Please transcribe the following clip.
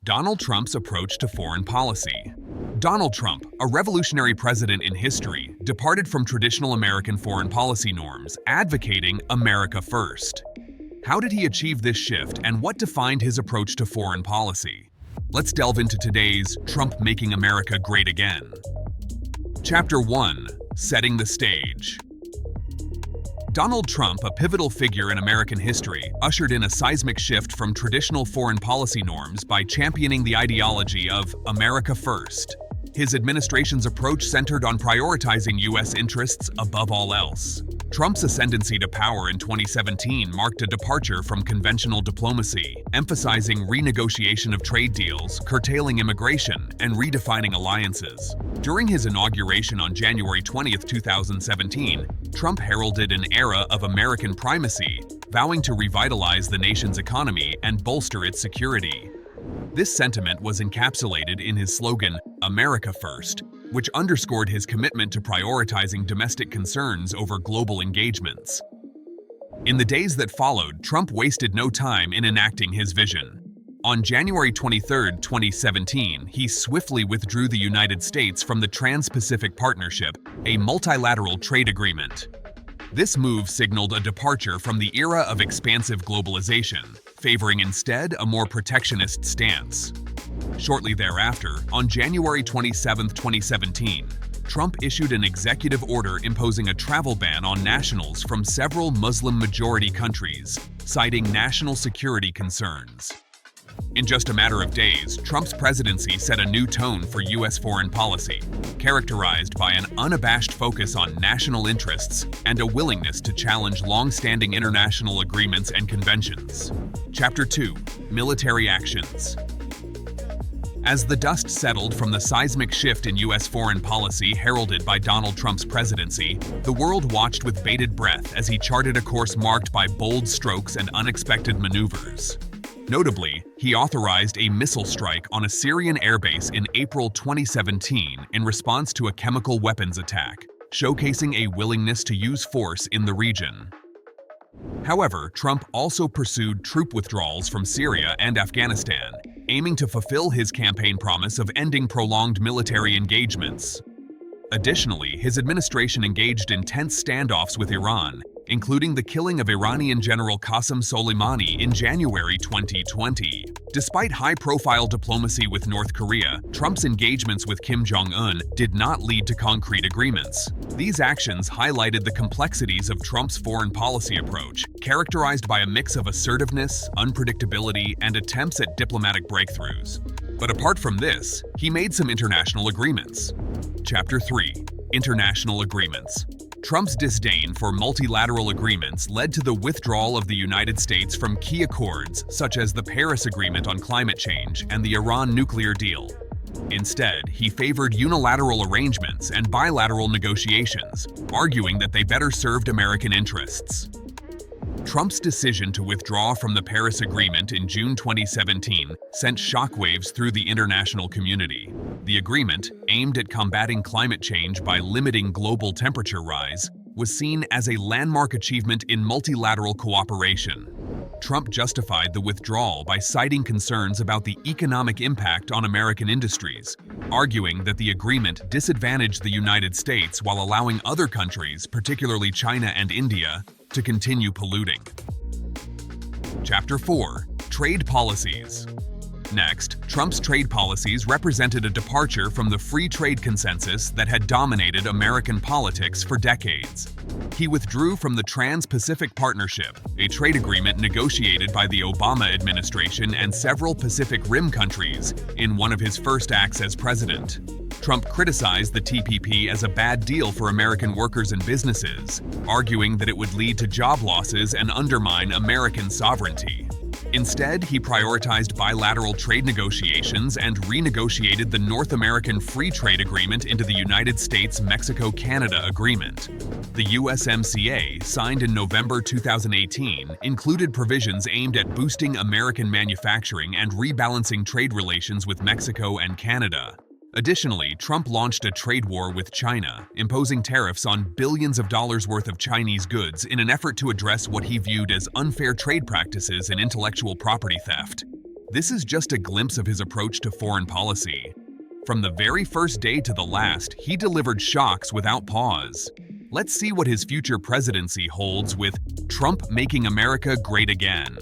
Donald Trump's approach to foreign policy. Donald Trump, a revolutionary president in history, departed from traditional American foreign policy norms, advocating America first. How did he achieve this shift, and what defined his approach to foreign policy? Let's delve into today's Trump Making America Great Again. Chapter 1. Setting the Stage. Donald Trump, a pivotal figure in American history, ushered in a seismic shift from traditional foreign policy norms by championing the ideology of America First. His administration's approach centered on prioritizing U.S. interests above all else. Trump's ascendancy to power in 2017 marked a departure from conventional diplomacy, emphasizing renegotiation of trade deals, curtailing immigration, and redefining alliances. During his inauguration on January 20, 2017, Trump heralded an era of American primacy, vowing to revitalize the nation's economy and bolster its security. This sentiment was encapsulated in his slogan, America First, which underscored his commitment to prioritizing domestic concerns over global engagements. In the days that followed, Trump wasted no time in enacting his vision. On January 23, 2017, he swiftly withdrew the United States from the Trans-Pacific Partnership, a multilateral trade agreement. This move signaled a departure from the era of expansive globalization, favoring instead a more protectionist stance. Shortly thereafter, on January 27, 2017, Trump issued an executive order imposing a travel ban on nationals from several Muslim-majority countries, citing national security concerns. In just a matter of days, Trump's presidency set a new tone for U.S. foreign policy, characterized by an unabashed focus on national interests and a willingness to challenge long-standing international agreements and conventions. Chapter 2. Military Actions. As the dust settled from the seismic shift in U.S. foreign policy heralded by Donald Trump's presidency, the world watched with bated breath as he charted a course marked by bold strokes and unexpected maneuvers. Notably, he authorized a missile strike on a Syrian airbase in April 2017 in response to a chemical weapons attack, showcasing a willingness to use force in the region. However, Trump also pursued troop withdrawals from Syria and Afghanistan, aiming to fulfill his campaign promise of ending prolonged military engagements. Additionally, his administration engaged in tense standoffs with Iran, including the killing of Iranian General Qasem Soleimani in January 2020. Despite high-profile diplomacy with North Korea, Trump's engagements with Kim Jong-un did not lead to concrete agreements. These actions highlighted the complexities of Trump's foreign policy approach, characterized by a mix of assertiveness, unpredictability, and attempts at diplomatic breakthroughs. But apart from this, he made some international agreements. Chapter 3. International Agreements. Trump's disdain for multilateral agreements led to the withdrawal of the United States from key accords such as the Paris Agreement on climate change and the Iran nuclear deal. Instead, he favored unilateral arrangements and bilateral negotiations, arguing that they better served American interests. Trump's decision to withdraw from the Paris Agreement in June 2017 sent shockwaves through the international community. The agreement, aimed at combating climate change by limiting global temperature rise, was seen as a landmark achievement in multilateral cooperation. Trump justified the withdrawal by citing concerns about the economic impact on American industries, arguing that the agreement disadvantaged the United States while allowing other countries, particularly China and India, to continue polluting. Chapter 4. Trade Policies. Next, Trump's trade policies represented a departure from the free trade consensus that had dominated American politics for decades. He withdrew from the Trans-Pacific Partnership, a trade agreement negotiated by the Obama administration and several Pacific Rim countries in one of his first acts as president. Trump criticized the TPP as a bad deal for American workers and businesses, arguing that it would lead to job losses and undermine American sovereignty. Instead, he prioritized bilateral trade negotiations and renegotiated the North American Free Trade Agreement into the United States-Mexico-Canada Agreement. The USMCA, signed in November 2018, included provisions aimed at boosting American manufacturing and rebalancing trade relations with Mexico and Canada. Additionally, Trump launched a trade war with China, imposing tariffs on billions of dollars worth of Chinese goods in an effort to address what he viewed as unfair trade practices and intellectual property theft. This is just a glimpse of his approach to foreign policy. From the very first day to the last, he delivered shocks without pause. Let's see what his future presidency holds with Trump making America great again.